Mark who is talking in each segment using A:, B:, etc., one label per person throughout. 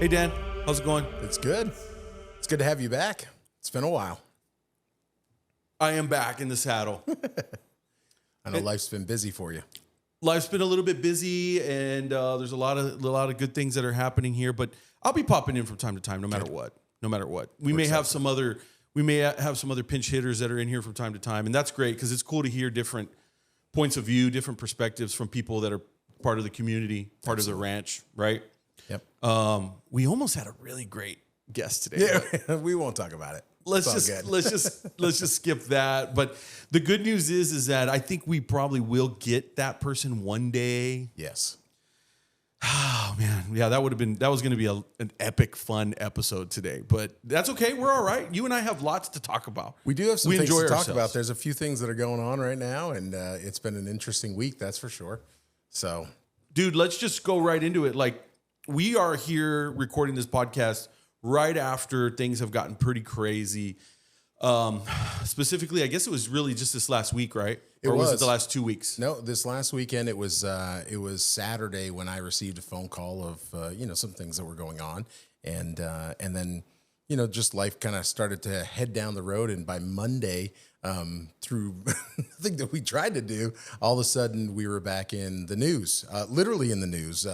A: Hey, Dan. How's it going?
B: It's good. It's good to have you back. It's been a while.
A: I am back in the saddle.
B: I know life's been busy for you.
A: Life's been a little bit busy, and there's a lot of good things that are happening here. But I'll be popping in from time to time, no matter what. No matter what, we may have some other pinch hitters that are in here from time to time, and that's great because it's cool to hear different points of view, different perspectives from people that are part of the community, part of the ranch, right?
B: Yep.
A: We almost had a really great guest today.
B: Yeah, we won't talk about it.
A: Let's just skip that. But the good news is that I think we probably will get that person one day.
B: Yes.
A: Oh man, yeah, that was going to be an epic, fun episode today. But that's okay. We're all right. You and I have lots to talk about.
B: We do have some things to talk about. There's a few things that are going on right now, and it's been an interesting week, that's for sure. So,
A: dude, let's just go right into it. Like, we are here recording this podcast right after things have gotten pretty crazy. Specifically, I guess it was really just this last week, right? Or was it the last 2 weeks?
B: No, this last weekend it was Saturday when I received a phone call of some things that were going on, and then just life kind of started to head down the road, and by Monday, through the thing that we tried to do, all of a sudden we were back in the news, literally in the news.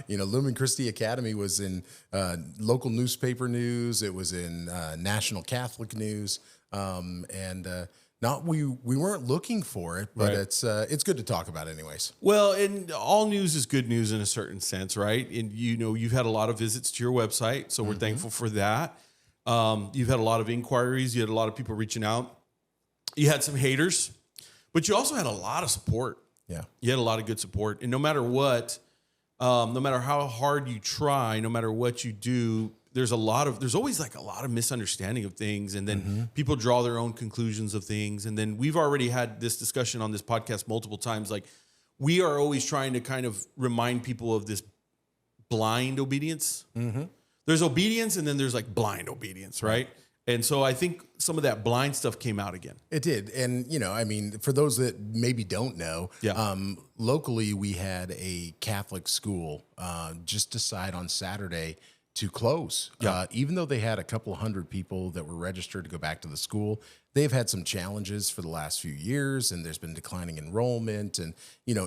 B: Lumen Christi Academy was in local newspaper news. It was in national Catholic news, we weren't looking for it, but right. It's good to talk about anyways.
A: Well, and all news is good news in a certain sense, right? And you've had a lot of visits to your website, so we're thankful for that. You've had a lot of inquiries. You had a lot of people reaching out. You had some haters, but you also had a lot of support.
B: Yeah.
A: You had a lot of good support. And no matter what, no matter how hard you try, no matter what you do, there's always like a lot of misunderstanding of things. And then people draw their own conclusions of things. And then we've already had this discussion on this podcast multiple times. Like, we are always trying to kind of remind people of this blind obedience. Mm-hmm. There's obedience, and then there's like blind obedience, right? And so I think some of that blind stuff came out again.
B: It did. And, for those that maybe don't know, locally we had a Catholic school just decide on Saturday to close. Yeah. Even though they had a couple of hundred people that were registered to go back to the school, they've had some challenges for the last few years, and there's been declining enrollment and,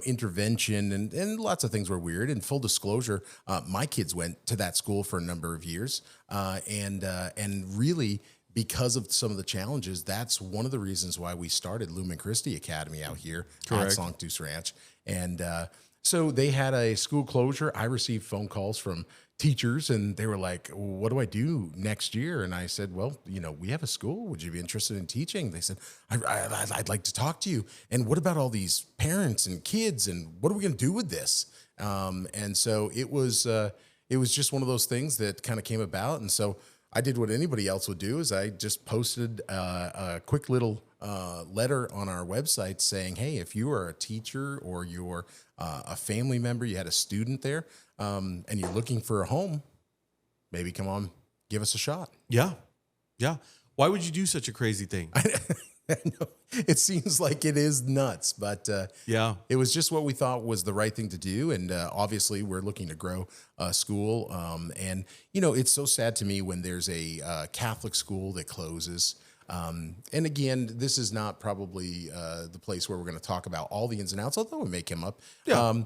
B: intervention and lots of things were weird. And full disclosure, my kids went to that school for a number of years. And really, because of some of the challenges, that's one of the reasons why we started Lumen Christi Academy out here at Sanctus Ranch. And so they had a school closure. I received phone calls from teachers, and they were like, what do I do next year? And I said, well, we have a school. Would you be interested in teaching? They said, I'd like to talk to you. And what about all these parents and kids? And what are we going to do with this? And so it was just one of those things that kind of came about. And so I did what anybody else would do, is I just posted a quick little letter on our website saying, hey, if you are a teacher or you're a family member, you had a student there, and you're looking for a home, maybe come on, give us a shot.
A: Yeah. Yeah. Why would you do such a crazy thing?
B: I know. It seems like it is nuts, but it was just what we thought was the right thing to do. And obviously we're looking to grow a school. And it's so sad to me when there's a Catholic school that closes. And again, this is not probably the place where we're going to talk about all the ins and outs, although it may come up. Yeah.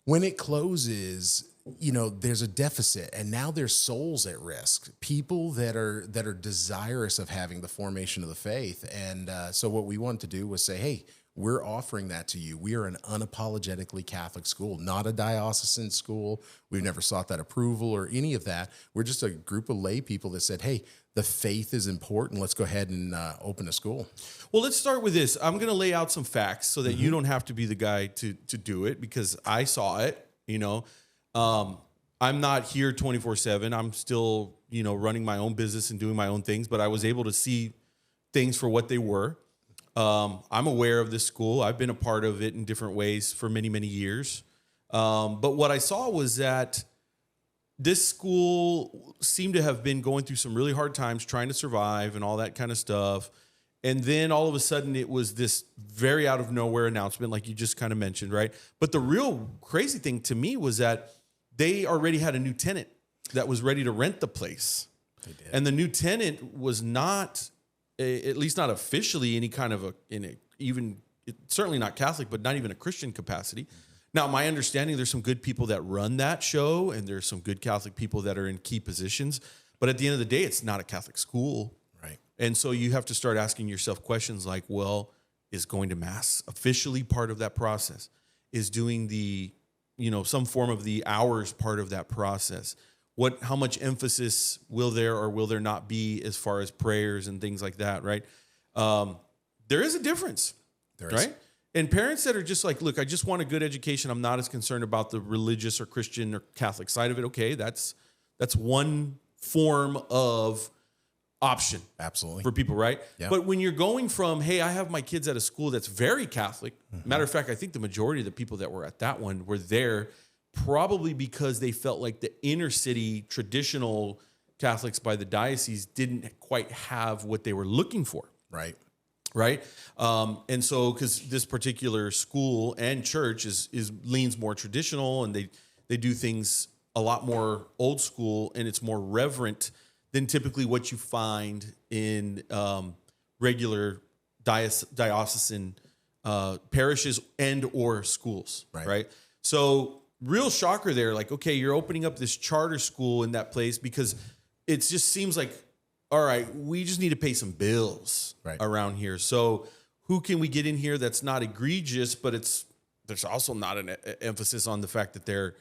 B: When it closes, there's a deficit, and now there's souls at risk, people that are desirous of having the formation of the faith. And so what we wanted to do was say, hey, we're offering that to you. We are an unapologetically Catholic school, not a diocesan school. We've never sought that approval or any of that. We're just a group of lay people that said, hey, the faith is important. Let's go ahead and open a school.
A: Well, let's start with this. I'm going to lay out some facts so that you don't have to be the guy to do it, because I saw it, I'm not here 24/7. I'm still, running my own business and doing my own things, but I was able to see things for what they were. I'm aware of this school. I've been a part of it in different ways for many, many years. But what I saw was that this school seemed to have been going through some really hard times trying to survive and all that kind of stuff. And then all of a sudden it was this very out of nowhere announcement, like you just kind of mentioned, right? But the real crazy thing to me was that they already had a new tenant. that was ready to rent the place.
B: They did.
A: And the new tenant was not, at least not officially, any kind of certainly not Catholic, but not even a Christian capacity. Now, my understanding, there's some good people that run that show, and there's some good Catholic people that are in key positions. But at the end of the day, it's not a Catholic school.
B: Right.
A: And so you have to start asking yourself questions like, well, is going to Mass officially part of that process? Is doing the, some form of the hours part of that process? How much emphasis will there or will there not be as far as prayers and things like that, right? There is a difference, right? And parents that are just like, look, I just want a good education. I'm not as concerned about the religious or Christian or Catholic side of it. Okay, that's one form of option.
B: Absolutely.
A: For people, right?
B: Yeah.
A: But when you're going from, hey, I have my kids at a school that's very Catholic. Matter of fact, I think the majority of the people that were at that one were there probably because they felt like the inner city traditional Catholics by the diocese didn't quite have what they were looking for.
B: Right.
A: Right. And so, because this particular school and church leans more traditional, and they do things a lot more old school, and it's more reverent than typically what you find in regular diocesan parishes and or schools. Right. So real shocker there. Like, okay, you're opening up this charter school in that place because it just seems like, all right, we just need to pay some bills around here. So who can we get in here that's not egregious, but there's also not an emphasis on the fact that they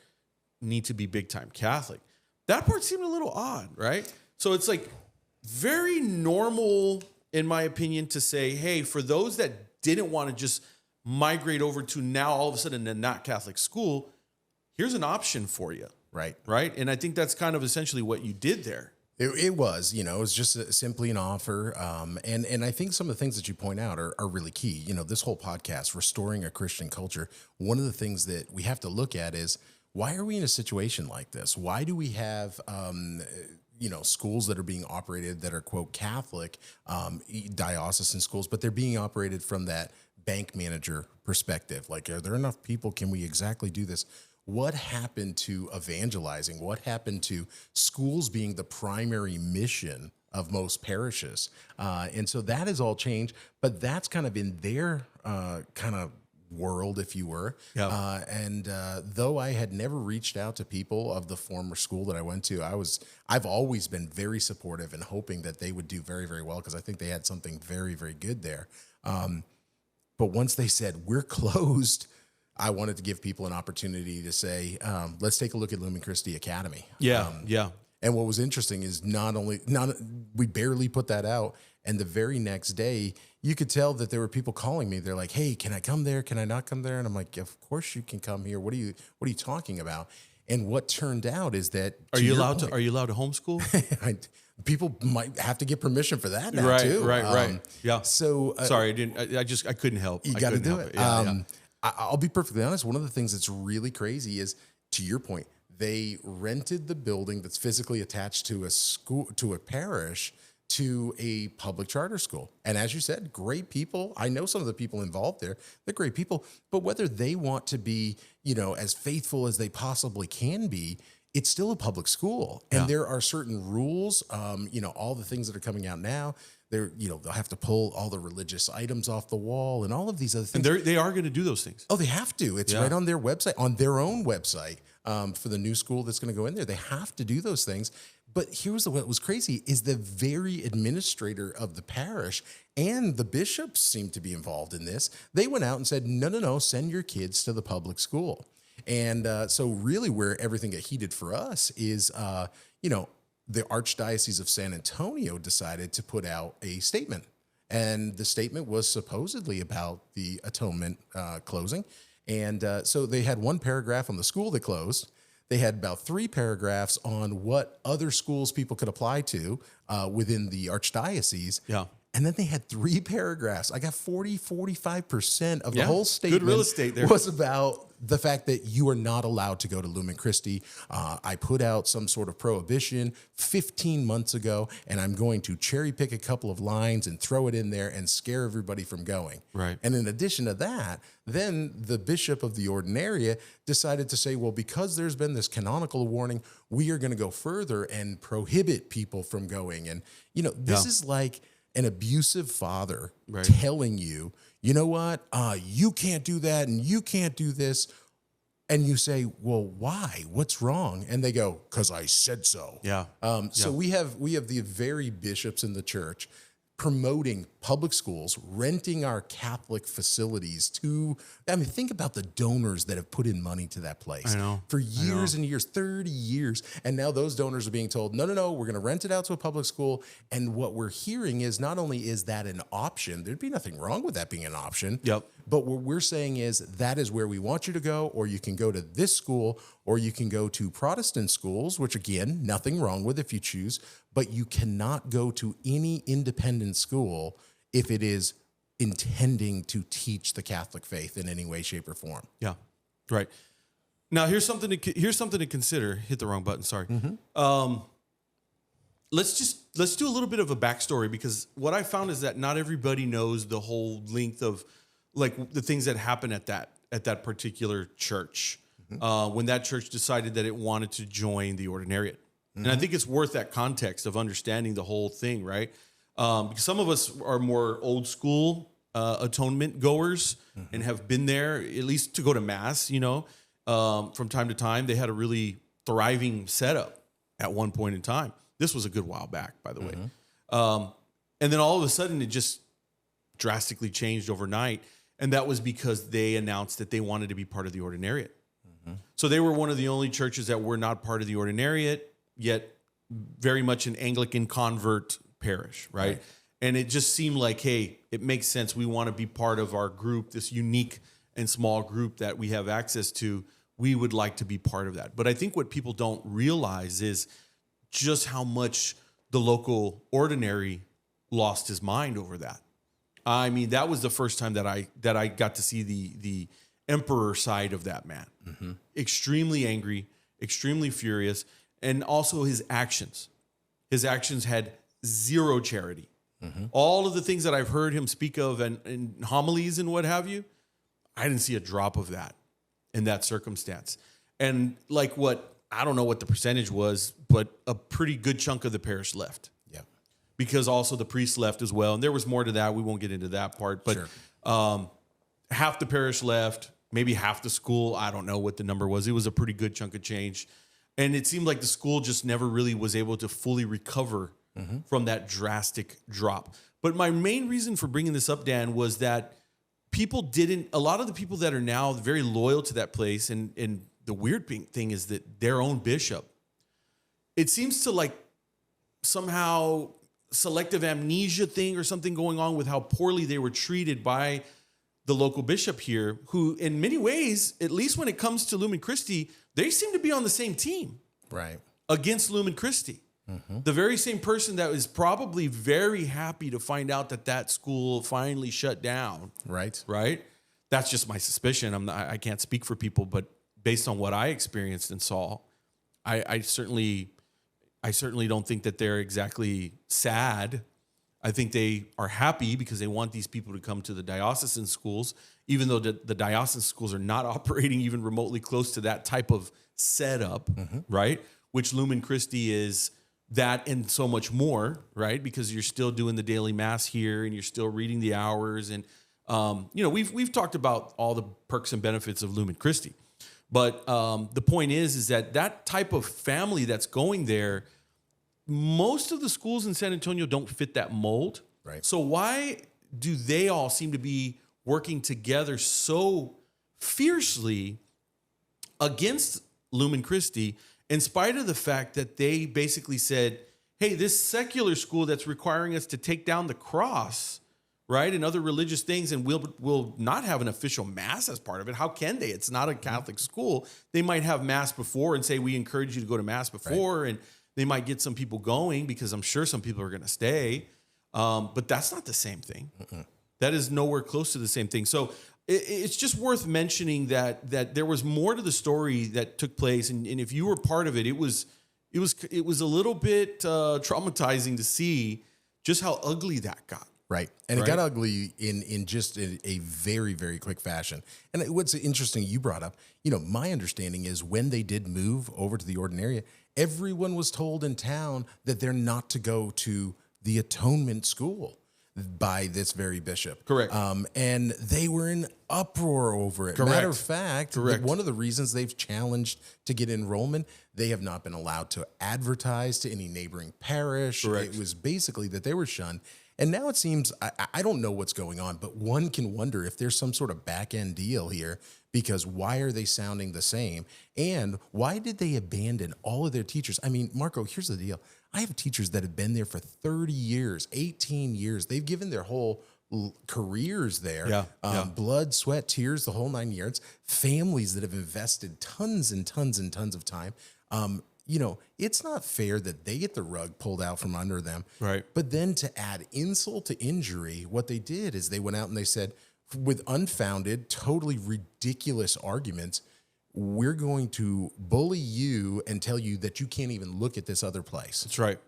A: need to be big time Catholic. That part seemed a little odd, right? So it's like very normal, in my opinion, to say, hey, for those that didn't want to just migrate over to now all of a sudden a not Catholic school, here's an option for you. Right. And I think that's kind of essentially what you did there.
B: It was, it was just simply an offer. And I think some of the things that you point out are really key. This whole podcast, Restoring a Christian Culture, one of the things that we have to look at is, why are we in a situation like this? Why do we have, schools that are being operated that are, quote, Catholic, diocesan schools, but they're being operated from that bank manager perspective? Like, are there enough people? Can we exactly do this? What happened to evangelizing? What happened to schools being the primary mission of most parishes? And so that has all changed, but that's kind of in their kind of world, if you were. Yeah. Though I had never reached out to people of the former school that I went to, I've always been very supportive and hoping that they would do very, very well, because I think they had something very, very good there. But once they said, we're closed, I wanted to give people an opportunity to say, let's take a look at Lumen Christi Academy.
A: Yeah.
B: And what was interesting is we barely put that out, and the very next day, you could tell that there were people calling me. They're like, hey, can I come there? Can I not come there? And I'm like, of course you can come here. What are you talking about? And what turned out is that
A: are you allowed to homeschool?
B: People might have to get permission for that now too.
A: Right. Yeah.
B: So
A: sorry, I couldn't help.
B: You got to do it.
A: Yeah.
B: I'll be perfectly honest. One of the things that's really crazy is, to your point, they rented the building that's physically attached to a school, to a parish, to a public charter school. And as you said, great people. I know some of the people involved there. They're great people. But whether they want to be, as faithful as they possibly can be, it's still a public school. And there are certain rules, all the things that are coming out now. They'll have to pull all the religious items off the wall and all of these other things.
A: And they are going to do those things.
B: Oh, they have to. It's right on their website, on their own website, for the new school that's going to go in there. They have to do those things. But here's what was crazy is the very administrator of the parish and the bishops seemed to be involved in this. They went out and said, no, send your kids to the public school. And so really where everything got heated for us is, the Archdiocese of San Antonio decided to put out a statement. And the statement was supposedly about the atonement closing. And so they had one paragraph on the school that closed. They had about 3 paragraphs on what other schools people could apply to within the Archdiocese. Yeah. And then they had 3 paragraphs. I got 45% of the whole statement.
A: Good real estate there.
B: Was about the fact that you are not allowed to go to Lumen Christi. I put out some sort of prohibition 15 months ago, and I'm going to cherry pick a couple of lines and throw it in there and scare everybody from going.
A: Right.
B: And in addition to that, then the bishop of the Ordinaria decided to say, well, because there's been this canonical warning, we are going to go further and prohibit people from going. And, this is like an abusive father telling you, you know what, you can't do that and you can't do this. And you say, well, why? What's wrong? And they go, because I said so.
A: Yeah.
B: So we have the very bishops in the church promoting public schools, renting our Catholic facilities think about the donors that have put in money to that place.
A: I know.
B: For years and years, 30 years. And now those donors are being told, no, we're going to rent it out to a public school. And what we're hearing is not only is that an option, there'd be nothing wrong with that being an option.
A: Yep.
B: But what we're saying is that is where we want you to go, or you can go to this school, or you can go to Protestant schools, which again, nothing wrong with if you choose, but you cannot go to any independent school if it is intending to teach the Catholic faith in any way, shape, or form.
A: Yeah, right. Now here's something to consider. Hit the wrong button. Sorry. Let's do a little bit of a backstory, because what I found is that not everybody knows the whole length of like the things that happened at that particular church when that church decided that it wanted to join the Ordinariate. And I think it's worth that context of understanding the whole thing, right? Because some of us are more old school atonement goers and have been there at least to go to mass, from time to time. They had a really thriving setup at one point in time. This was a good while back, by the way. And then all of a sudden it just drastically changed overnight. And that was because they announced that they wanted to be part of the Ordinariate. So they were one of the only churches that were not part of the Ordinariate, yet very much an Anglican convert parish, right? And it just seemed like, hey, it makes sense. We want to be part of our group, this unique and small group that we have access to. We would like to be part of that. But I think what people don't realize is just how much the local ordinary lost his mind over that. I mean, that was the first time that I got to see the emperor side of that man. Extremely angry, extremely furious, and also his actions. His actions had zero charity. All of the things that I've heard him speak of and homilies and what have you, I didn't see a drop of that in that circumstance. And like I don't know what the percentage was, but a pretty good chunk of the parish left. Yeah. Because also the priests left as well. And there was more to that. We won't get into that part. But half the parish left, maybe half the school. I don't know what the number was. It was a pretty good chunk of change. And it seemed like the school just never really was able to fully recover from that drastic drop. But my main reason for bringing this up, Dan, was that a lot of the people that are now very loyal to that place, and the weird thing is that their own bishop, it seems to like somehow selective amnesia thing or something going on with how poorly they were treated by the local bishop here, who in many ways, at least when it comes to Lumen Christi, they seem to be on the same team against Lumen Christi. The very same person that is probably very happy to find out that school finally shut down. Right. That's just my suspicion. I can't speak for people, but based on what I experienced and saw, I certainly don't think that they're exactly sad. I think they are happy because they want these people to come to the diocesan schools, even though the diocesan schools are not operating even remotely close to that type of setup, right? Which Lumen Christi is that and so much more, right? Because you're still doing the daily mass here and you're still reading the hours. And, we've talked about all the perks and benefits of Lumen Christi. But the point is that type of family that's going there, most of the schools in San Antonio don't fit that mold. Right. So why do they all seem to be working together so fiercely against Lumen Christi, in spite of the fact that they basically said, hey, this secular school that's requiring us to take down the cross, right, and other religious things, and we'll not have an official mass as part of it. How can they? It's not a Catholic school. They might have mass before and say, we encourage you to go to mass before, and they might get some people going because I'm sure some people are going to stay. But that's not the same thing. That is nowhere close to the same thing. So it's just worth mentioning that there was more to the story that took place, and if you were part of it, it was a little bit traumatizing to see just how ugly that got.
B: Right. And it got ugly in just a very, very quick fashion. And what's interesting you brought up, my understanding is when they did move over to the Ordinaria, everyone was told in town that they're not to go to the atonement school by this very bishop.
A: Correct.
B: And they were in uproar over it.
A: Correct.
B: Matter of fact,
A: Correct.
B: one of the reasons they've challenged to get enrollment, they have not been allowed to advertise to any neighboring parish.
A: Correct.
B: It was basically that they were shunned. And now it seems, I don't know what's going on, but one can wonder if there's some sort of back end deal here, because why are they sounding the same? And why did they abandon all of their teachers? I mean, Marco, here's the deal. I have teachers that have been there for 30 years, 18 years. They've given their whole careers there, blood, sweat, tears, the whole 9 yards, families that have invested tons and tons and tons of time. It's not fair that they get the rug pulled out from under them.
A: Right.
B: But then to add insult to injury, what they did is they went out and they said, with unfounded, totally ridiculous arguments, we're going to bully you and tell you that you can't even look at this other place.
A: That's right.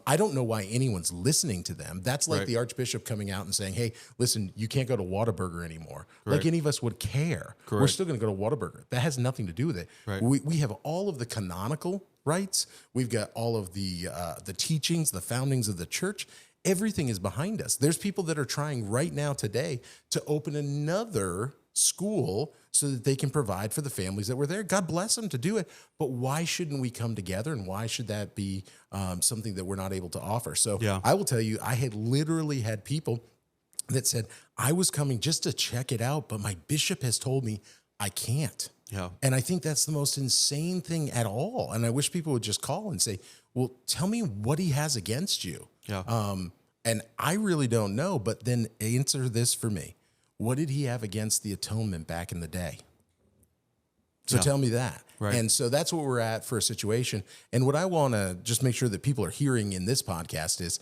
B: I don't know why anyone's listening to them. That's like the Archbishop coming out and saying, hey, listen, you can't go to Whataburger anymore. Like any of us would care.
A: Correct.
B: We're still going to go to Whataburger. That has nothing to do with it.
A: Right.
B: We have all of the canonical rights. We've got all of the teachings, the foundings of the church. Everything is behind us. There's people that are trying right now today to open another school so that they can provide for the families that were there. God bless them to do it. But why shouldn't we come together? And why should that be something that we're not able to offer? So I will tell you, I had literally had people that said, I was coming just to check it out, but my bishop has told me I can't.
A: Yeah.
B: And I think that's the most insane thing at all. And I wish people would just call and say, well, tell me what he has against you.
A: Yeah.
B: And I really don't know, but then answer this for me. What did he have against the atonement back in the day? So tell me that.
A: Right.
B: And so that's what we're at for a situation. And what I want to just make sure that people are hearing in this podcast is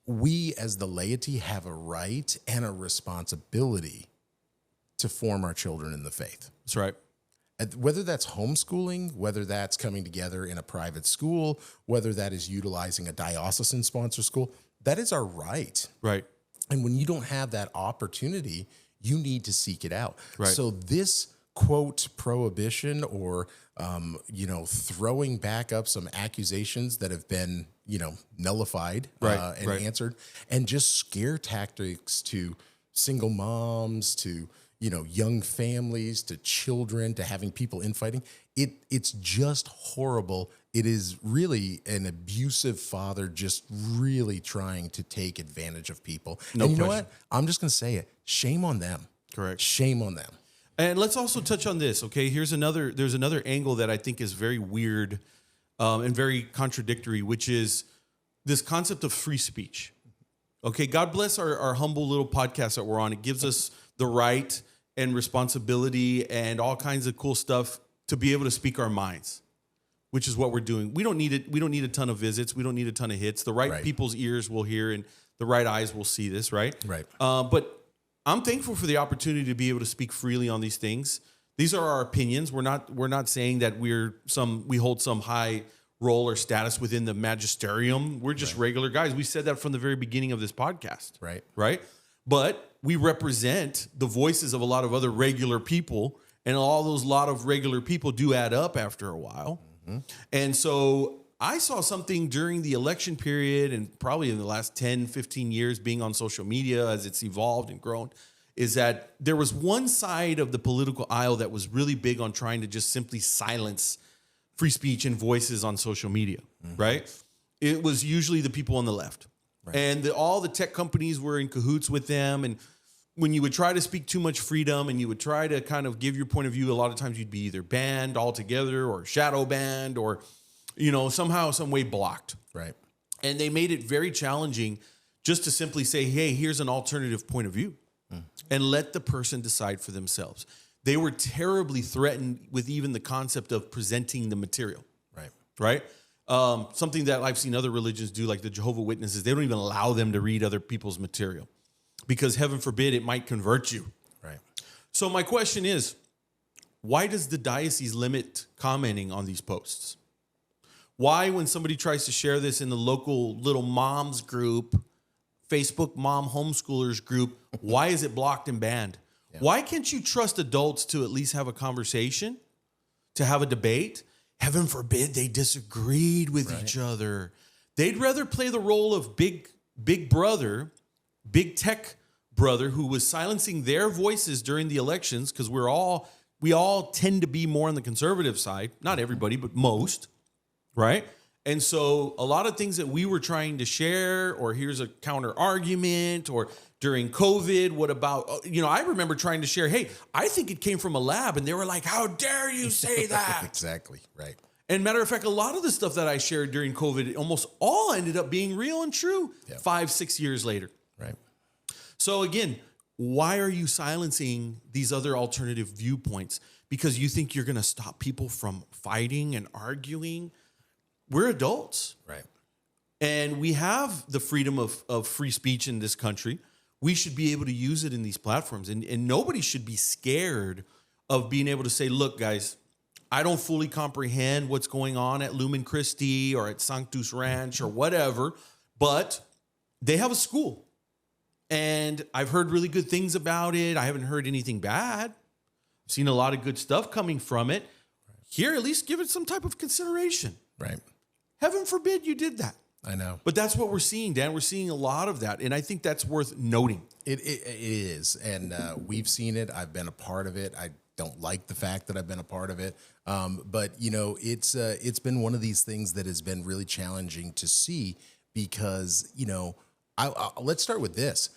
B: we as the laity have a right and a responsibility to form our children in the faith.
A: That's right.
B: Whether that's homeschooling, whether that's coming together in a private school, whether that is utilizing a diocesan sponsored school, that is our right.
A: Right.
B: And when you don't have that opportunity, you need to seek it out.
A: Right.
B: So this quote prohibition or, throwing back up some accusations that have been, nullified and answered, and just scare tactics to single moms, to, young families, to children, to having people infighting. It's just horrible. It is really an abusive father just really trying to take advantage of people.
A: No
B: and you know
A: question.
B: what? I'm just going to say it. Shame on them.
A: Correct.
B: Shame on them.
A: And let's also touch on this, okay? There's another angle that I think is very weird and very contradictory, which is this concept of free speech. Okay, God bless our humble little podcast that we're on. It gives us the right and responsibility and all kinds of cool stuff to be able to speak our minds, which is what we're doing. We don't need it. We don't need a ton of visits. We don't need a ton of hits. The right people's ears will hear and the right eyes will see this, right?
B: Right.
A: But I'm thankful for the opportunity to be able to speak freely on these things. These are our opinions. We're not saying that we hold some high role or status within the magisterium. We're just regular guys. We said that from the very beginning of this podcast. Right. But we represent the voices of a lot of other regular people, and all those lot of regular people do add up after a while. Mm-hmm. And so I saw something during the election period and probably in the last 10, 15 years being on social media as it's evolved and grown, is that there was one side of the political aisle that was really big on trying to just simply silence free speech and voices on social media, right? It was usually the people on the left. Right. And all the tech companies were in cahoots with them. And when you would try to speak too much freedom and you would try to kind of give your point of view, a lot of times you'd be either banned altogether or shadow banned or, somehow, some way blocked.
B: Right.
A: And they made it very challenging just to simply say, hey, here's an alternative point of view and let the person decide for themselves. They were terribly threatened with even the concept of presenting the material. Right. Something that I've seen other religions do, like the Jehovah's Witnesses, they don't even allow them to read other people's material because heaven forbid it might convert you.
B: Right.
A: So my question is, why does the diocese limit commenting on these posts? Why, when somebody tries to share this in the local little moms group, Facebook mom homeschoolers group, why is it blocked and banned? Yeah. Why can't you trust adults to at least have a conversation, to have a debate? Heaven forbid they disagreed with each other. They'd rather play the role of big brother, big tech brother, who was silencing their voices during the elections, because we all tend to be more on the conservative side. Not everybody, but most, right? And so a lot of things that we were trying to share, or here's a counter argument, or during COVID, what about, I remember trying to share, hey, I think it came from a lab. And they were like, how dare you say that?
B: Exactly, right.
A: And matter of fact, a lot of the stuff that I shared during COVID, almost all ended up being real and true 5-6 years later.
B: Right.
A: So again, why are you silencing these other alternative viewpoints? Because you think you're going to stop people from fighting and arguing? We're adults.
B: Right.
A: And we have the freedom of free speech in this country. We should be able to use it in these platforms. And nobody should be scared of being able to say, look, guys, I don't fully comprehend what's going on at Lumen Christi or at Sanctus Ranch or whatever, but they have a school. And I've heard really good things about it. I haven't heard anything bad. I've seen a lot of good stuff coming from it. Here, at least give it some type of consideration.
B: Right.
A: Heaven forbid you did that.
B: I know.
A: But that's what we're seeing, Dan. We're seeing a lot of that. And I think that's worth noting.
B: It is. And we've seen it. I've been a part of it. I don't like the fact that I've been a part of it. But, it's been one of these things that has been really challenging to see because, let's start with this.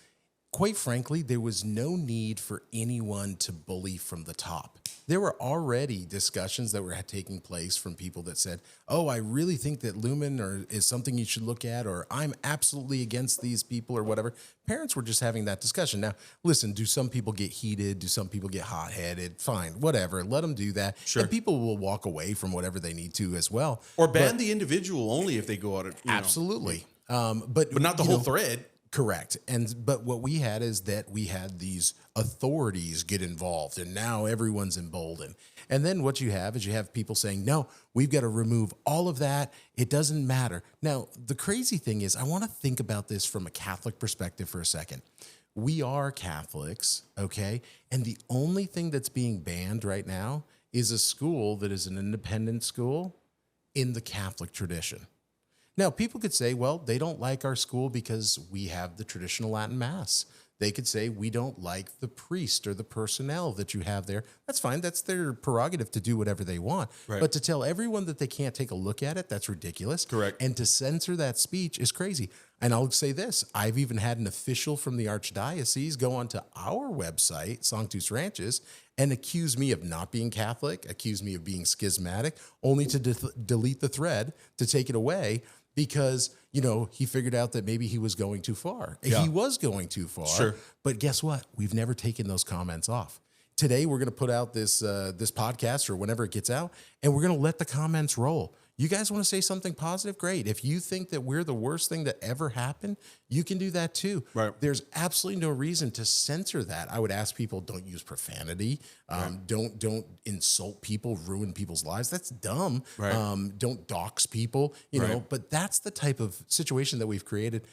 B: Quite frankly, there was no need for anyone to bully from the top. There were already discussions that were taking place from people that said, oh, I really think that Lumen is something you should look at, or I'm absolutely against these people or whatever. Parents were just having that discussion. Now, listen, do some people get heated? Do some people get hot-headed? Fine, whatever. Let them do that.
A: Sure.
B: And people will walk away from whatever they need to as well.
A: Or ban the individual only if they go out.
B: Absolutely.
A: But not the whole thread.
B: Correct. But what we had is that we had these authorities get involved, and now everyone's emboldened. And then what you have is you have people saying, no, we've got to remove all of that. It doesn't matter. Now, the crazy thing is I want to think about this from a Catholic perspective for a second. We are Catholics, okay? And the only thing that's being banned right now is a school that is an independent school in the Catholic tradition. Now, people could say, well, they don't like our school because we have the traditional Latin Mass. They could say we don't like the priest or the personnel that you have there. That's fine. That's their prerogative to do whatever they want.
A: Right.
B: But to tell everyone that they can't take a look at it, that's ridiculous.
A: Correct.
B: And to censor that speech is crazy. And I'll say this. I've even had an official from the Archdiocese go onto our website, Sanctus Ranches, and accuse me of not being Catholic, accuse me of being schismatic, only to delete the thread, to take it away, because, he figured out that maybe he was going too far. Yeah. He was going too far.
A: Sure.
B: But guess what? We've never taken those comments off. Today, we're going to put out this podcast or whenever it gets out, and we're going to let the comments roll. You guys want to say something positive? Great. If you think that we're the worst thing that ever happened, you can do that too. Right. There's absolutely no reason to censor that. I would ask people, don't use profanity. Don't insult people, ruin people's lives. That's dumb. Right. Don't dox people, but that's the type of situation that we've created.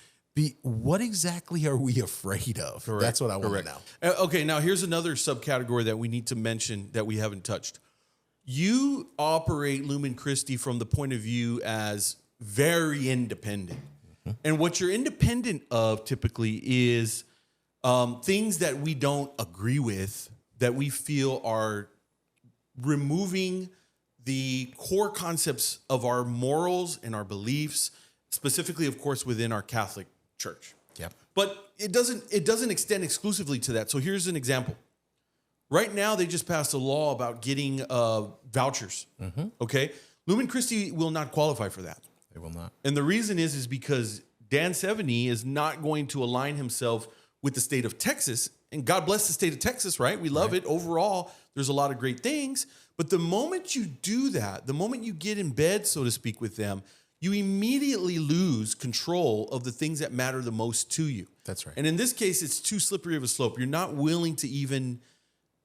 B: What exactly are we afraid of? Correct. That's what I want to know.
A: Okay, now here's another subcategory that we need to mention that we haven't touched. You operate Lumen Christi from the point of view as very independent. Mm-hmm. And what you're independent of typically is things that we don't agree with, that we feel are removing the core concepts of our morals and our beliefs, specifically, of course, within our Catholic Church.
B: Yeah.
A: But it doesn't extend exclusively to that. So here's an example. Right now, they just passed a law about getting vouchers. Mm-hmm. Okay, Lumen Christi will not qualify for that.
B: They will not,
A: and the reason is because Dan Sevigny is not going to align himself with the state of Texas. And God bless the state of Texas, right? We love it overall. There's a lot of great things, but the moment you do that, the moment you get in bed, so to speak, with them, you immediately lose control of the things that matter the most to you.
B: That's right.
A: And in this case, it's too slippery of a slope. You're not willing to even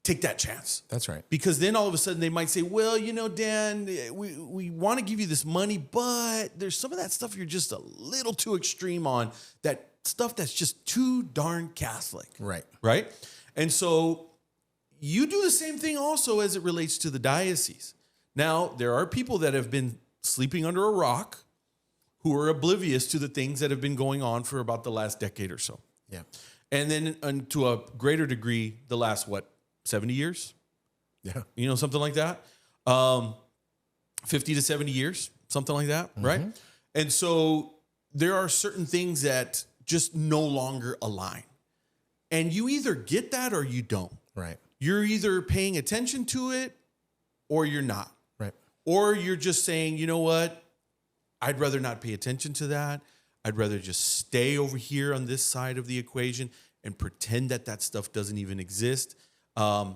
A: take that chance.
B: That's right.
A: Because then all of a sudden they might say, well, Dan, we want to give you this money, but there's some of that stuff you're just a little too extreme on, that stuff that's just too darn Catholic.
B: Right.
A: Right? And so you do the same thing also as it relates to the diocese. Now, there are people that have been sleeping under a rock who are oblivious to the things that have been going on for about the last decade or so.
B: Yeah.
A: And then to a greater degree, the last, 70 years?
B: Yeah.
A: Something like that. 50 to 70 years, something like that, right? And so there are certain things that just no longer align. And you either get that or you don't.
B: Right.
A: You're either paying attention to it or you're not.
B: Right.
A: Or you're just saying, you know what? I'd rather not pay attention to that. I'd rather just stay over here on this side of the equation and pretend that stuff doesn't even exist. And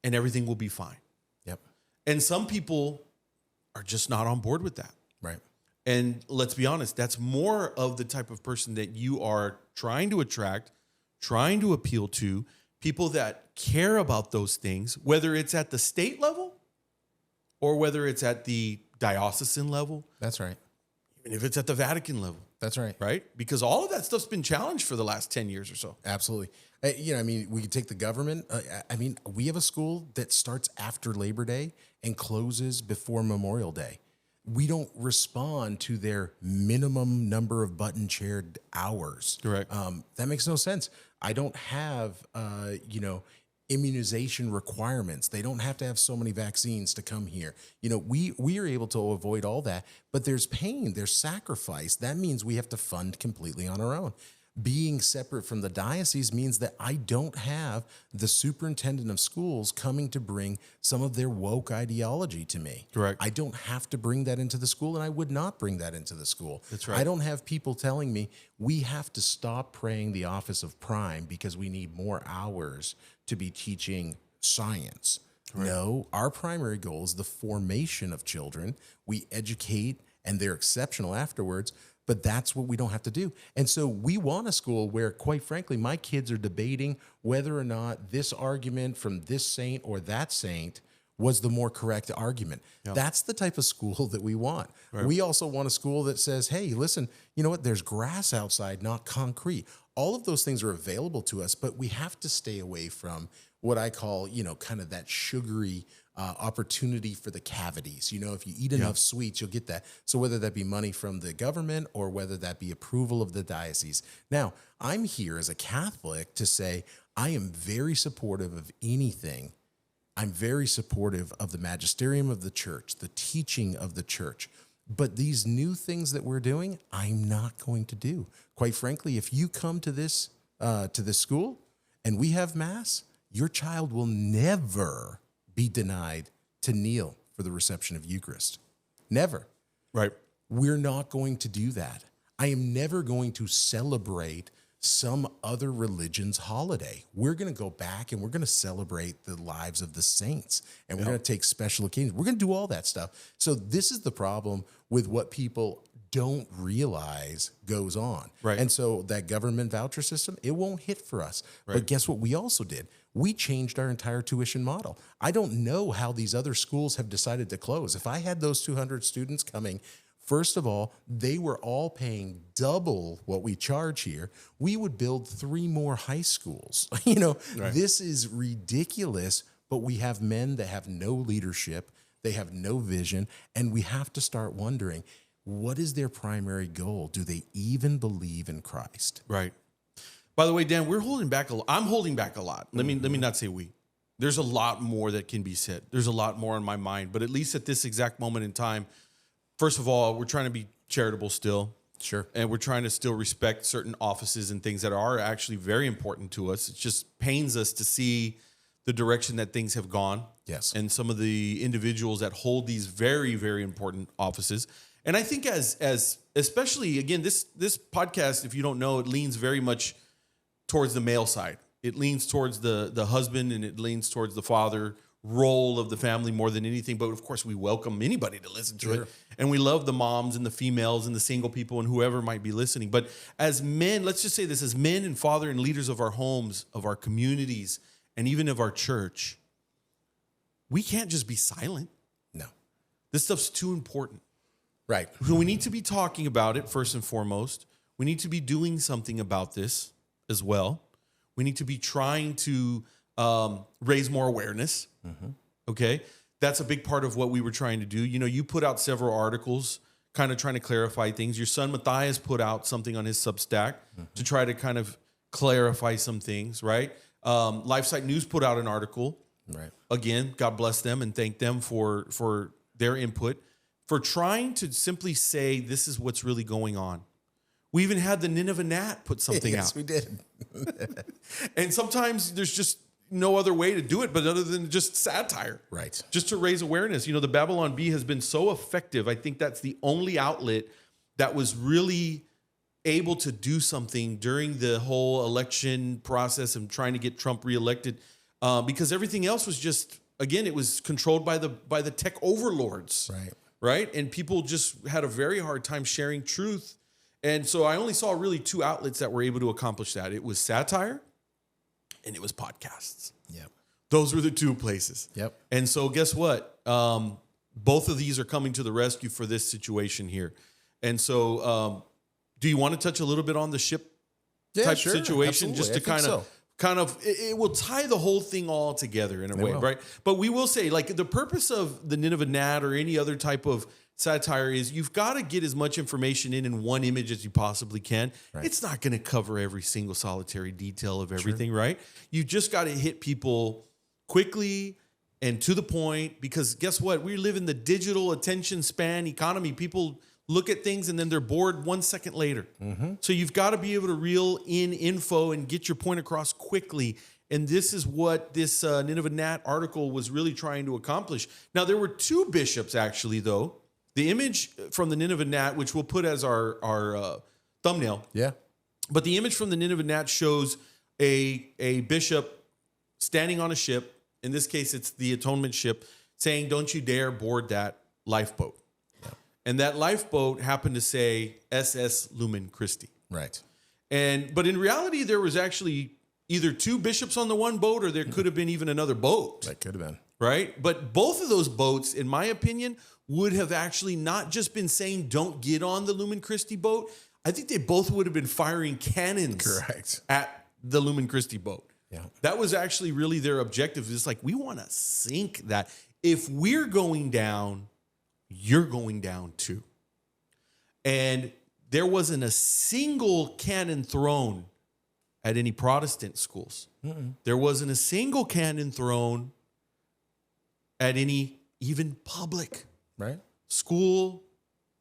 A: everything will be fine.
B: Yep.
A: And some people are just not on board with that.
B: Right.
A: And let's be honest, that's more of the type of person that you are trying to attract, trying to appeal to, people that care about those things, whether it's at the state level or whether it's at the diocesan level.
B: That's right.
A: Even if it's at the Vatican level.
B: That's right.
A: Right? Because all of that stuff's been challenged for the last 10 years or so.
B: Absolutely. We could take the government. We have a school that starts after Labor Day and closes before Memorial Day. We don't respond to their minimum number of button-chaired hours.
A: Correct.
B: That makes no sense. I don't have, immunization requirements. They don't have to have so many vaccines to come here. We are able to avoid all that, but there's pain, there's sacrifice. That means we have to fund completely on our own. Being separate from the diocese means that I don't have the superintendent of schools coming to bring some of their woke ideology to me.
A: Correct.
B: I don't have to bring that into the school, and I would not bring that into the school.
A: That's right.
B: I don't have people telling me we have to stop praying the office of prime because we need more hours to be teaching science. Correct. No, our primary goal is the formation of children. We educate, and they're exceptional afterwards. But that's what we don't have to do. And so we want a school where, quite frankly, my kids are debating whether or not this argument from this saint or that saint was the more correct argument. Yeah. That's the type of school that we want. Right. We also want a school that says, hey, listen, you know what? There's grass outside, not concrete. All of those things are available to us, but we have to stay away from what I call, kind of that sugary opportunity for the cavities. If you eat enough sweets, you'll get that. So whether that be money from the government or whether that be approval of the diocese. Now, I'm here as a Catholic to say I am very supportive of anything. I'm very supportive of the magisterium of the church, the teaching of the church. But these new things that we're doing, I'm not going to do. Quite frankly, if you come to this school and we have Mass, your child will never be denied to kneel for the reception of Eucharist. Never.
A: Right.
B: We're not going to do that. I am never going to celebrate some other religion's holiday. We're going to go back and we're going to celebrate the lives of the saints, and we're going to take special occasions. We're going to do all that stuff. So this is the problem with what people don't realize goes on.
A: Right.
B: And so that government voucher system, it won't hit for us. Right. But guess what we also did? We changed our entire tuition model. I don't know how these other schools have decided to close. If I had those 200 students coming, first of all, they were all paying double what we charge here. We would build 3 more high schools. Right. This is ridiculous, but we have men that have no leadership. They have no vision, and we have to start wondering, what is their primary goal? Do they even believe in Christ?
A: Right. By the way, Dan, we're holding back a lot. I'm holding back a lot. Let me not say we. There's a lot more that can be said. There's a lot more on my mind, but at least at this exact moment in time, first of all, we're trying to be charitable still.
B: Sure.
A: And we're trying to still respect certain offices and things that are actually very important to us. It just pains us to see the direction that things have gone.
B: Yes.
A: And some of the individuals that hold these very, very important offices. And I think as especially, again, this podcast, if you don't know, it leans very much towards the male side. It leans towards the husband, and it leans towards the father role of the family more than anything. But of course, we welcome anybody to listen to it. And we love the moms and the females and the single people and whoever might be listening. But as men, let's just say this, as men and father and leaders of our homes, of our communities, and even of our church, we can't just be silent.
B: No.
A: This stuff's too important.
B: Right.
A: So we need to be talking about it first and foremost. We need to be doing something about this as well. We need to be trying to raise more awareness. Okay. That's a big part of what we were trying to do. You know, you put out several articles kind of trying to clarify things. Your son Matthias put out something on his Substack to try to kind of clarify some things, right? LifeSite News put out an article.
B: Right.
A: Again, God bless them and thank them for their input, for trying to simply say this is what's really going on. We even had the Nineveh Nat put something out.
B: Yes, we did.
A: And sometimes there's just no other way to do it but other than just satire.
B: Right.
A: Just to raise awareness. You know, the Babylon Bee has been so effective. I think that's the only outlet that was really able to do something during the whole election process and trying to get Trump reelected, because everything else was just, again, it was controlled by the tech overlords.
B: Right.
A: Right. And people just had a very hard time sharing truth. And so I only saw really two outlets that were able to accomplish that. It was satire and it was podcasts.
B: Yep.
A: Those were the two places.
B: Yep.
A: And so guess what? Both of these are coming to the rescue for this situation here. And so do you want to touch a little bit on the ship type situation?
B: Absolutely.
A: Just to kind of, it will tie the whole thing all together in a way, right? But we will say, like, the purpose of the Nineveh Nat or any other type of satire is you've got to get as much information in one image as you possibly can. Right. It's not going to cover every single solitary detail of everything, right? You just got to hit people quickly and to the point, because guess what? We live in the digital attention span economy. People look at things and then they're bored 1 second later. So you've got to be able to reel in info and get your point across quickly. And this is what this Nineveh Nat article was really trying to accomplish. Now, there were two bishops, actually, though. The image from the Nineveh Nat, which we'll put as our thumbnail.
B: Yeah.
A: But the image from the Nineveh Nat shows a bishop standing on a ship. In this case, it's the Atonement ship, saying, "Don't you dare board that lifeboat." Yeah. And that lifeboat happened to say SS Lumen Christi.
B: Right.
A: But in reality, there was actually either two bishops on the one boat, or there could have been even another boat.
B: That could have been.
A: Right? But both of those boats, in my opinion, would have actually not just been saying, "Don't get on the Lumen Christi boat." I think they both would have been firing cannons at the Lumen Christi boat. Yeah. That was actually really their objective. It's like, we want to sink that. If we're going down, you're going down too. And there wasn't a single cannon thrown at any Protestant schools. There wasn't a single cannon thrown at any even public school,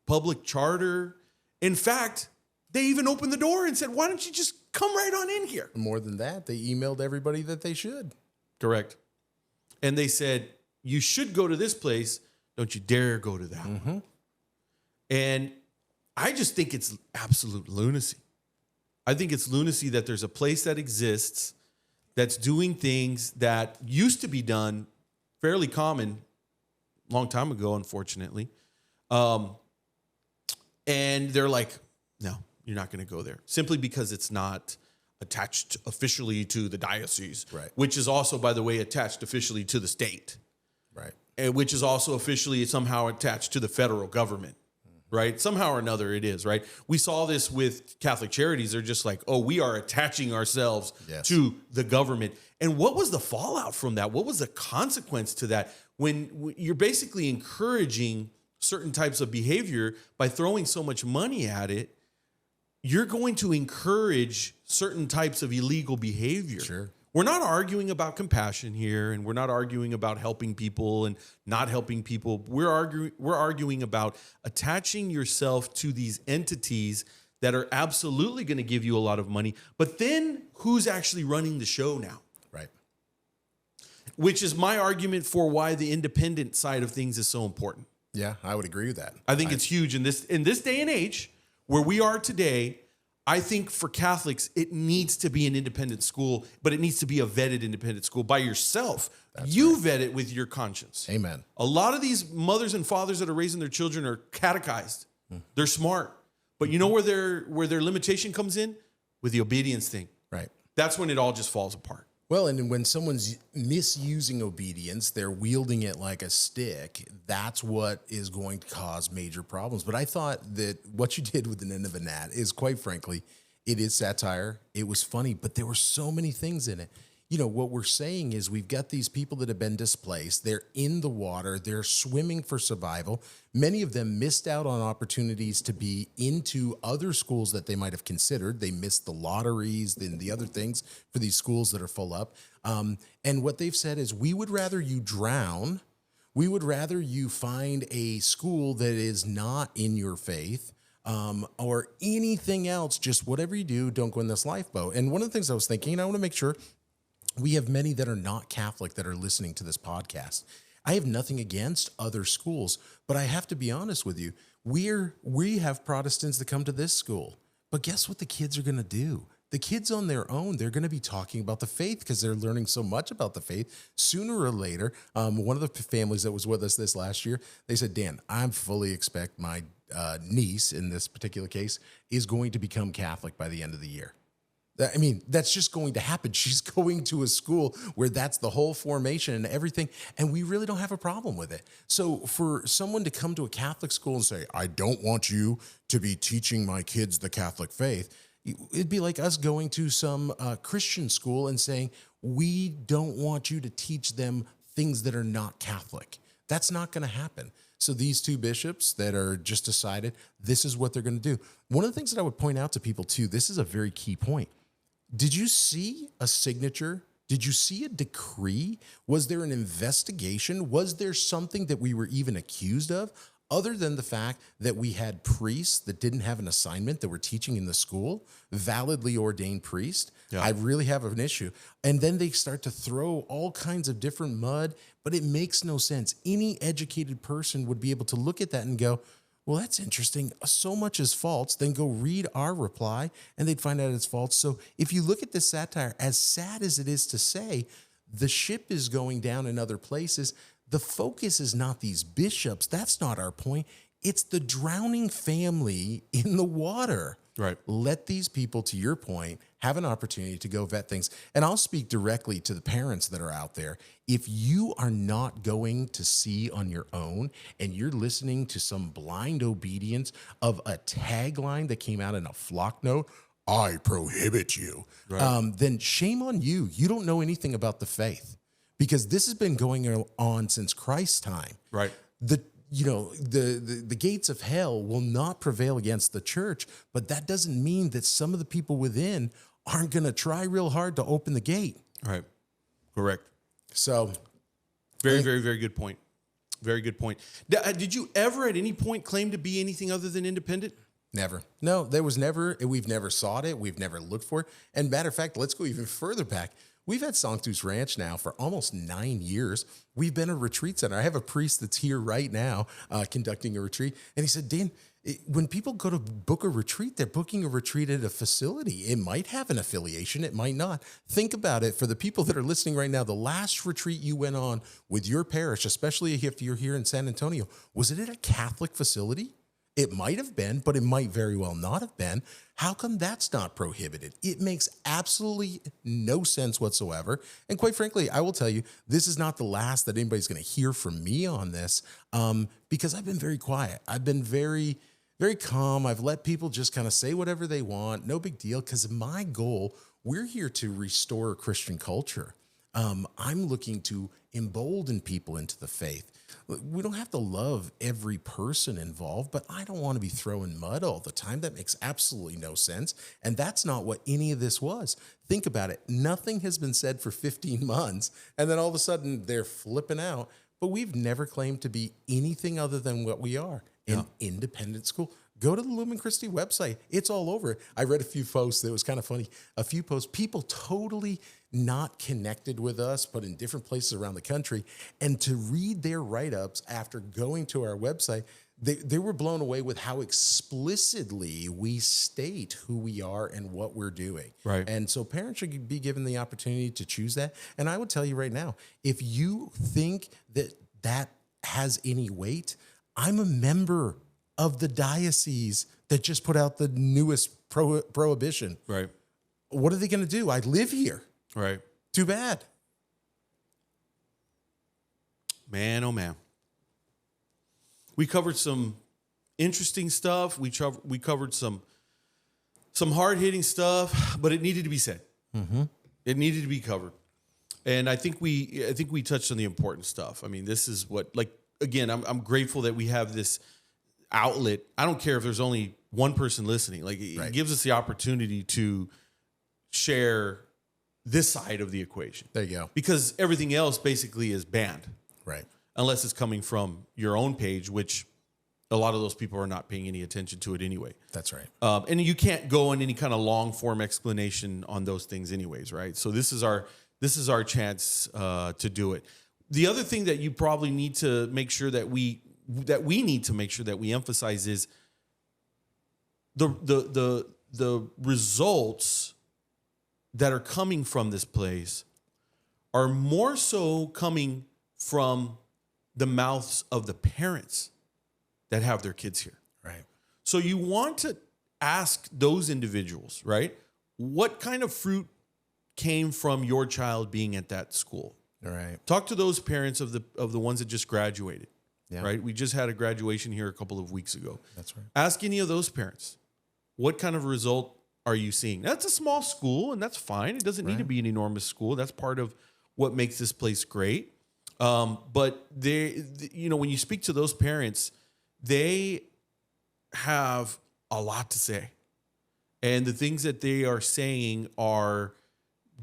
A: public charter. In fact, they even opened the door and said, "Why don't you just come right on in here?"
B: More than that, they emailed everybody that they should.
A: Correct. And they said, "You should go to this place. Don't you dare go to that one." And I just think it's absolute lunacy. I think it's lunacy that there's a place that exists that's doing things that used to be done fairly common a long time ago, unfortunately. And they're like, "No, you're not going to go there," simply because it's not attached officially to the diocese, which is also, by the way, attached officially to the state, and which is also officially somehow attached to the federal government, right? Somehow or another it is, right? We saw this with Catholic Charities. They're just like, "Oh, we are attaching ourselves to the government." And what was the fallout from that? What was the consequence to that? When you're basically encouraging certain types of behavior by throwing so much money at it, you're going to encourage certain types of illegal behavior.
B: Sure.
A: We're not arguing about compassion here, and we're not arguing about helping people and not helping people. We're arguing about attaching yourself to these entities that are absolutely going to give you a lot of money. But then who's actually running the show now?
B: Right.
A: Which is my argument for why the independent side of things is so important.
B: Yeah, I would agree with that.
A: I think it's huge in this day and age where we are today. I think for Catholics, it needs to be an independent school, but it needs to be a vetted independent school by yourself. You vet it with your conscience.
B: Amen.
A: A lot of these mothers and fathers that are raising their children are catechized. They're smart. But you know where their limitation comes in? With the obedience thing.
B: Right.
A: That's when it all just falls apart.
B: Well, and when someone's misusing obedience, they're wielding it like a stick. That's what is going to cause major problems. But I thought that what you did with the Nineveh Gnat is, quite frankly, it is satire. It was funny, but there were so many things in it. You know, what we're saying is we've got these people that have been displaced. They're in the water. They're swimming for survival. Many of them missed out on opportunities to be into other schools that they might have considered. They missed the lotteries and the other things for these schools that are full up. And what they've said is, we would rather you drown. We would rather you find a school that is not in your faith, or anything else. Just whatever you do, don't go in this lifeboat. And one of the things I was thinking, I want to make sure we have many that are not Catholic that are listening to this podcast. I have nothing against other schools, but I have to be honest with you. We have Protestants that come to this school, but guess what the kids are going to do? The kids on their own, they're going to be talking about the faith because they're learning so much about the faith. Sooner or later, one of the families that was with us this last year, they said, Dan, I fully expect my niece, in this particular case, is going to become Catholic by the end of the year. I mean, that's just going to happen. She's going to a school where that's the whole formation and everything, and we really don't have a problem with it. So for someone to come to a Catholic school and say, I don't want you to be teaching my kids the Catholic faith, it'd be like us going to some Christian school and saying, we don't want you to teach them things that are not Catholic. That's not going to happen. So these two bishops that are just decided this is what they're going to do. One of the things that I would point out to people too, this is a very key point. Did you see a signature? Did you see a decree? Was there an investigation? Was there something that we were even accused of, other than the fact that we had priests that didn't have an assignment that were teaching in the school, validly ordained priests? Yeah. I really have an issue. And then they start to throw all kinds of different mud, but it makes no sense. Any educated person would be able to look at that and go, well, that's interesting. So much is false. Then go read our reply, and they'd find out it's false. So if you look at this satire, as sad as it is to say, the ship is going down in other places. The focus is not these bishops. That's not our point. It's the drowning family in the water. Right. Let these people, to your point, have an opportunity to go vet things. And I'll speak directly to the parents that are out there. If you are not going to see on your own and you're listening to some blind obedience of a tagline that came out in a flock note, I prohibit you, right, then shame on you. You don't know anything about the faith, because this has been going on since Christ's time. Right. The gates of hell will not prevail against the church, but that doesn't mean that some of the people within aren't going to try real hard to open the gate. Right. Correct. So very, very, very good point. Very good point. Did you ever at any point claim to be anything other than independent? Never. No, there was never. We've never sought it. We've never looked for it. And matter of fact, let's go even further back. We've had Sanctus Ranch now for almost 9 years. We've been a retreat center. I have a priest that's here right now conducting a retreat. And he said, Dan, when people go to book a retreat, they're booking a retreat at a facility. It might have an affiliation. It might not. Think about it. For the people that are listening right now, the last retreat you went on with your parish, especially if you're here in San Antonio, was it at a Catholic facility? It might have been, but it might very well not have been. How come that's not prohibited? It makes absolutely no sense whatsoever. And quite frankly, I will tell you, this is not the last that anybody's going to hear from me on this, because I've been very quiet. I've been very, very calm. I've let people just kind of say whatever they want. No big deal, because my goal, we're here to restore Christian culture. I'm looking to embolden people into the faith. We don't have to love every person involved, but I don't want to be throwing mud all the time. That makes absolutely no sense. And that's not what any of this was. Think about it. Nothing has been said for 15 months, and then all of a sudden they're flipping out. But we've never claimed to be anything other than what we are, an independent school. Go to the Lumen Christi website. It's all over it. I read a few posts that was kind of funny. A few posts, people totally not connected with us, but in different places around the country. And to read their write-ups after going to our website, they were blown away with how explicitly we state who we are and what we're doing.
A: Right.
B: And so parents should be given the opportunity to choose that. And I would tell you right now, if you think that that has any weight, I'm a member of the diocese that just put out the newest prohibition.
A: Right.
B: What are they going to do? I live here.
A: Right.
B: Too bad.
A: Man, oh man. We covered some interesting stuff. We covered some hard-hitting stuff, but it needed to be said. Mm-hmm. It needed to be covered. And I think we touched on the important stuff. I mean, this is what, like, again, I'm grateful that we have this outlet. I don't care if there's only one person listening. Like, it gives us the opportunity to share this side of the equation.
B: There you go.
A: Because everything else basically is banned.
B: Right.
A: Unless it's coming from your own page, which a lot of those people are not paying any attention to it anyway.
B: That's right.
A: And you can't go in any kind of long form explanation on those things anyways, right? So this is our chance to do it. The other thing that you probably need to make sure that we need to make sure that we emphasize is the results that are coming from this place are more so coming from the mouths of the parents that have their kids here.
B: Right.
A: So you want to ask those individuals, right? What kind of fruit came from your child being at that school?
B: All right.
A: Talk to those parents of the ones that just graduated.
B: Yeah.
A: Right? We just had a graduation here a couple of weeks ago.
B: That's right.
A: Ask any of those parents, what kind of result are you seeing? That's a small school, and that's fine. It doesn't need to be an enormous school. That's part of what makes this place great. But when you speak to those parents, they have a lot to say. And the things that they are saying are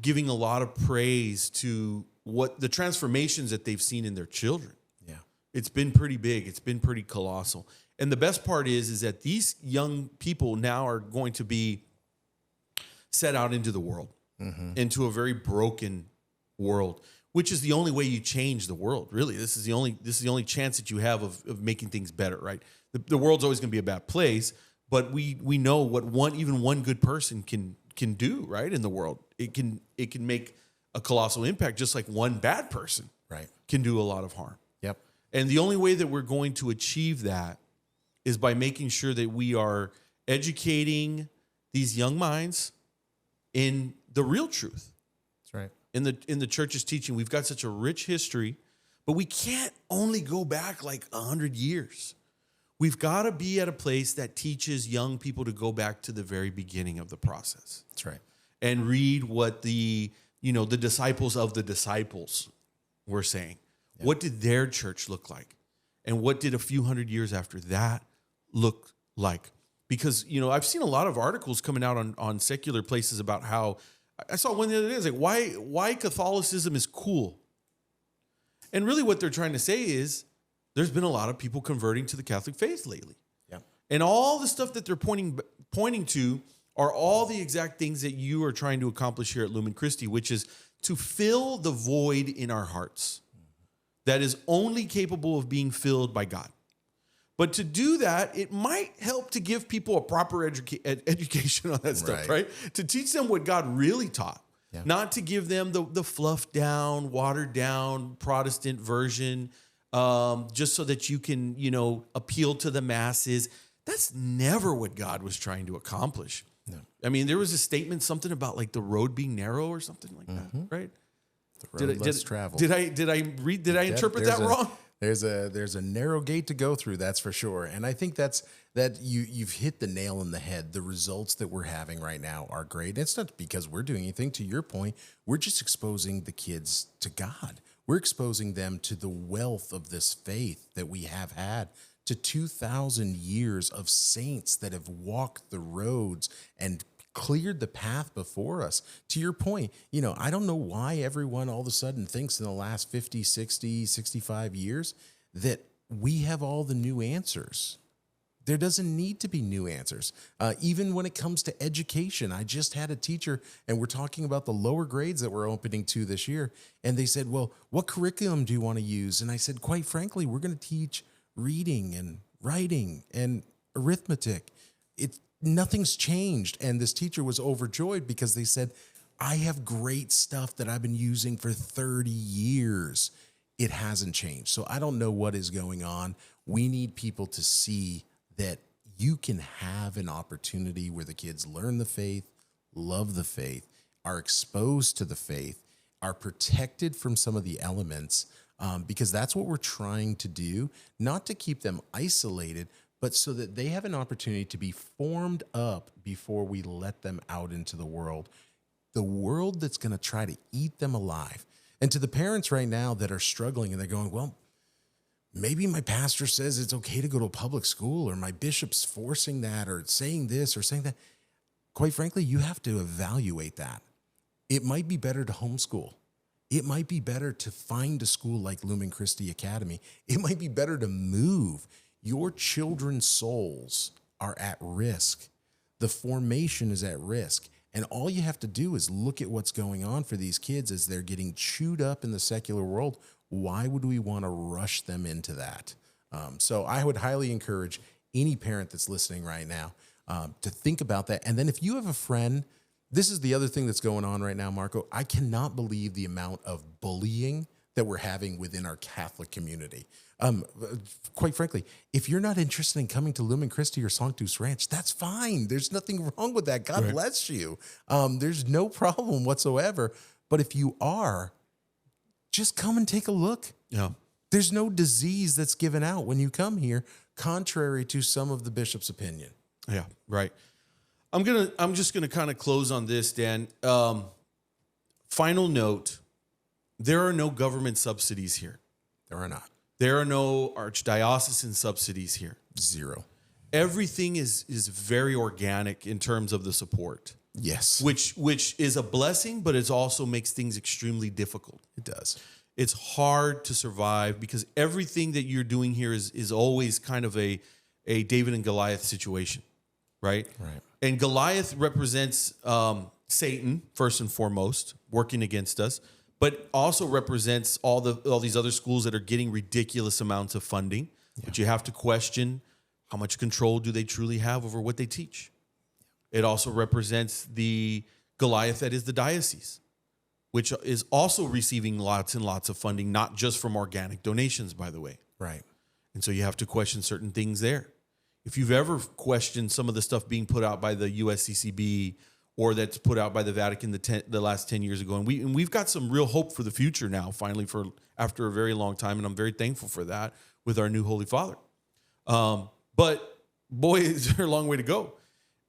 A: giving a lot of praise to what the transformations that they've seen in their children.
B: Yeah.
A: It's been pretty big. It's been pretty colossal. And the best part is that these young people now are going to be set out into the world, into a very broken world, which is the only way you change the world. Really, this is the only chance that you have of making things better. Right? The world's always going to be a bad place, but we know what even one good person can do. Right? In the world, it can make a colossal impact, just like one bad person can do a lot of harm.
B: Yep.
A: And the only way that we're going to achieve that is by making sure that we are educating these young minds in the real truth.
B: That's right.
A: In the church's teaching, we've got such a rich history, but we can't only go back like 100 years. We've got to be at a place that teaches young people to go back to the very beginning of the process.
B: That's right.
A: And read what the disciples of the disciples were saying. Yep. What did their church look like? And what did a few hundred years after that look like? Because, I've seen a lot of articles coming out on secular places about how, I saw one the other day, it's like, why Catholicism is cool. And really what they're trying to say is there's been a lot of people converting to the Catholic faith lately.
B: Yeah.
A: And all the stuff that they're pointing to are all the exact things that you are trying to accomplish here at Lumen Christi, which is to fill the void in our hearts that is only capable of being filled by God. But to do that, it might help to give people a proper education on that stuff, right? To teach them what God really taught, not to give them the fluffed down, watered down Protestant version, just so that you can, appeal to the masses. That's never what God was trying to accomplish. No. I mean, there was a statement, something about like the road being narrow or something like that, right?
B: The road less traveled.
A: Did I interpret that wrong?
B: There's a narrow gate to go through, that's for sure. And I think that you've hit the nail on the head. The results that we're having right now are great. It's not because we're doing anything. To your point, we're just exposing the kids to God. We're exposing them to the wealth of this faith that we have had, to 2,000 years of saints that have walked the roads and cleared the path before us. To your point, I don't know why everyone all of a sudden thinks in the last 50, 60, 65 years that we have all the new answers. There doesn't need to be new answers. Even when it comes to education, I just had a teacher, and we're talking about the lower grades that we're opening to this year. And they said, well, what curriculum do you want to use? And I said, quite frankly, we're going to teach reading and writing, and arithmetic. Nothing's changed. And this teacher was overjoyed because they said, I have great stuff that I've been using for 30 years. It hasn't changed. So I don't know what is going on. We need people to see that you can have an opportunity where the kids learn the faith, love the faith, are exposed to the faith, are protected from some of the elements, because that's what we're trying to do, not to keep them isolated, but so that they have an opportunity to be formed up before we let them out into the world that's going to try to eat them alive. And to the parents right now that are struggling and they're going, well, maybe my pastor says it's okay to go to a public school, or my bishop's forcing that, or saying this or saying that. Quite frankly, you have to evaluate that. It might be better to homeschool. It might be better to find a school like Lumen Christi Academy. It might be better to move. Your children's souls are at risk. The formation is at risk. And all you have to do is look at what's going on for these kids as they're getting chewed up in the secular world. Why would we want to rush them into that? So I would highly encourage any parent that's listening right now to think about that. And then if you have a friend, this is the other thing that's going on right now, Marco. I cannot believe the amount of bullying that we're having within our Catholic community. Quite frankly, if you're not interested in coming to Lumen Christi or Sanctus Ranch, that's fine. There's nothing wrong with that. God bless you. There's no problem whatsoever. But if you are, just come and take a look.
A: Yeah.
B: There's no disease that's given out when you come here, contrary to some of the bishop's opinion.
A: Yeah, right. I'm just gonna kind of close on this, Dan. Final note: there are no government subsidies here.
B: There are not.
A: There are no archdiocesan subsidies here.
B: Zero.
A: Everything is very organic in terms of the support.
B: Yes.
A: Which is a blessing, but it also makes things extremely difficult.
B: It does.
A: It's hard to survive because everything that you're doing here is always kind of a David and Goliath situation, right?
B: Right.
A: And Goliath represents Satan first and foremost, working against us, but also represents all these other schools that are getting ridiculous amounts of funding. Yeah. But you have to question, how much control do they truly have over what they teach? It also represents the Goliath that is the diocese, which is also receiving lots and lots of funding, not just from organic donations, by the way.
B: Right.
A: And so you have to question certain things there. If you've ever questioned some of the stuff being put out by the USCCB or that's put out by the Vatican the last 10 years ago, and we've got some real hope for the future now, finally, after a very long time, and I'm very thankful for that with our new Holy Father. But boy, is there a long way to go.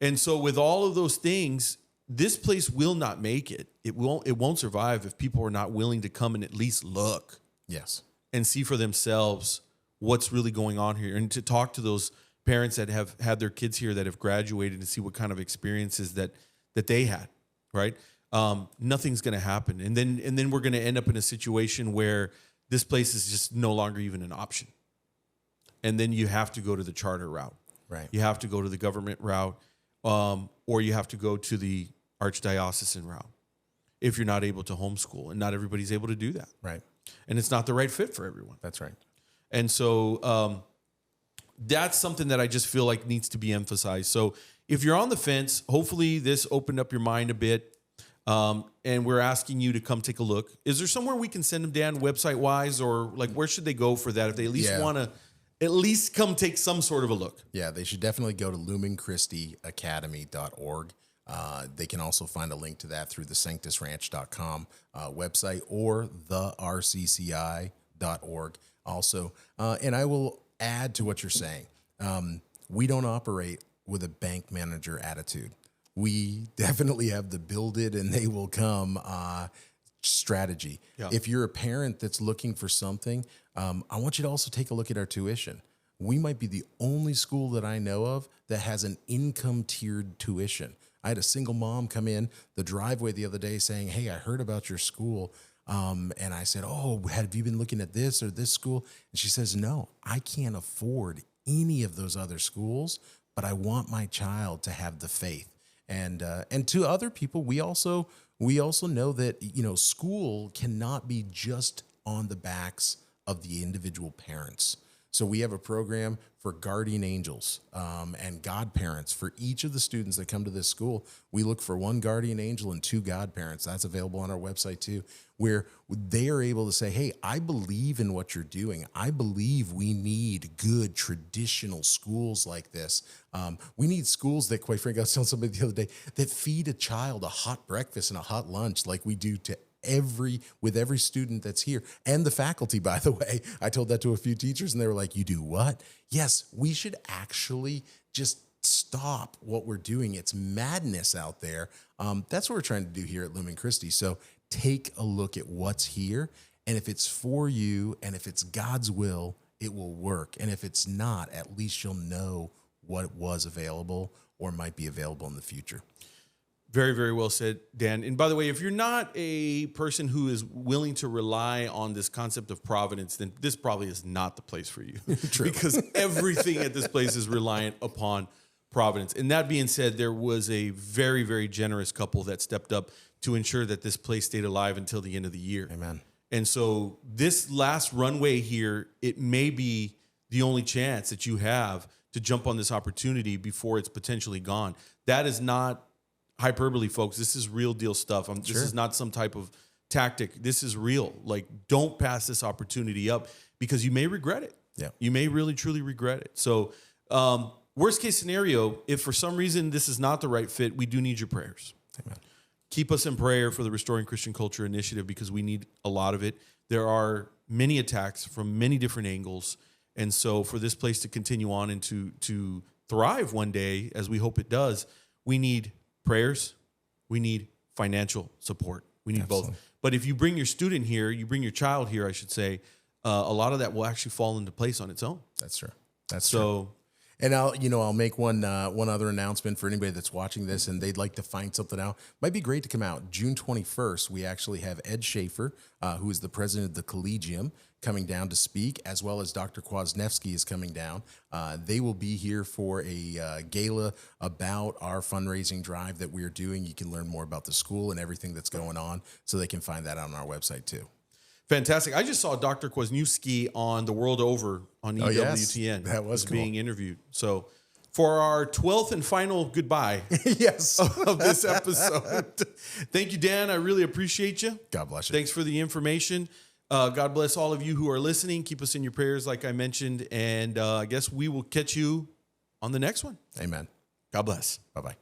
A: And so with all of those things, this place will not make it. It won't survive if people are not willing to come and at least look.
B: Yes.
A: And see for themselves what's really going on here, and to talk to those parents that have had their kids here that have graduated and see what kind of experiences that they had, right? Nothing's going to happen. And then we're going to end up in a situation where this place is just no longer even an option. And then you have to go to the charter route.
B: Right.
A: You have to go to the government route, or you have to go to the archdiocesan route if you're not able to homeschool, and not everybody's able to do that.
B: Right.
A: And it's not the right fit for everyone.
B: That's right.
A: And so that's something that I just feel like needs to be emphasized. So if you're on the fence, hopefully this opened up your mind a bit. And we're asking you to come take a look. Is there somewhere we can send them, Dan, website-wise, or like where should they go for that if they at least want to at least come take some sort of a look? Yeah,
B: they should definitely go to lumenchristiacademy.org. They can also find a link to that through the sanctusranch.com website or the rcci.org also. And I will add to what you're saying. We don't operate with a bank manager attitude. We definitely have the build it and they will come strategy. Yeah. If you're a parent that's looking for something, I want you to also take a look at our tuition. We might be the only school that I know of that has an income tiered tuition. I had a single mom come in the driveway the other day saying, hey, I heard about your school. And I said, oh, have you been looking at this or this school? And she says, no, I can't afford any of those other schools, but I want my child to have the faith. And to other people, we also know that, school cannot be just on the backs of the individual parents. So we have a program for guardian angels and godparents for each of the students that come to this school. We look for one guardian angel and 2 godparents. That's available on our website too, where they are able to say, hey, I believe in what you're doing. I believe we need good traditional schools like this. We need schools that, quite frankly, I was telling somebody the other day, that feed a child a hot breakfast and a hot lunch like we do to every student that's here, and the faculty, by the way. I told that to a few teachers and they were like, you do what? Yes, we should actually just stop what we're doing. It's madness out there. That's what we're trying to do here at Lumen Christi. So take a look at what's here, and if it's for you and if it's God's will, it will work. And if it's not, at least you'll know what was available or might be available in the future.
A: Very, very well said, Dan. And by the way, if you're not a person who is willing to rely on this concept of providence, then this probably is not the place for you.
B: True.
A: Because everything at this place is reliant upon providence. And that being said, there was a very, very generous couple that stepped up to ensure that this place stayed alive until the end of the year.
B: Amen.
A: And so this last runway here, it may be the only chance that you have to jump on this opportunity before it's potentially gone. That is not hyperbole, folks. This is real deal stuff. This is not some type of tactic. This is real. Like, don't pass this opportunity up because you may regret it.
B: Yeah.
A: You may really, truly regret it. So worst case scenario, if for some reason this is not the right fit, we do need your prayers.
B: Amen.
A: Keep us in prayer for the Restoring Christian Culture Initiative because we need a lot of it. There are many attacks from many different angles. And so for this place to continue on and to thrive one day, as we hope it does, we need prayers, we need financial support. We need both. But if you bring your student here, you bring your child here, I should say, a lot of that will actually fall into place on its own.
B: That's true. That's true. And I'll make one other announcement for anybody that's watching this and they'd like to find something out. Might be great to come out. June 21st, we actually have Ed Schaefer, who is the president of the Collegium, coming down to speak, as well as Dr. Kwasniewski is coming down. They will be here for a gala about our fundraising drive that we're doing. You can learn more about the school and everything that's going on, so they can find that on our website too.
A: Fantastic. I just saw Dr. Kwasniewski on The World Over on EWTN.
B: Yes, that was cool.
A: Being interviewed. So for our 12th and final goodbye
B: yes.
A: of this episode, thank you, Dan. I really appreciate you.
B: God bless you.
A: Thanks for the information. God bless all of you who are listening. Keep us in your prayers, like I mentioned. And I guess we will catch you on the next one.
B: Amen.
A: God bless.
B: Bye-bye.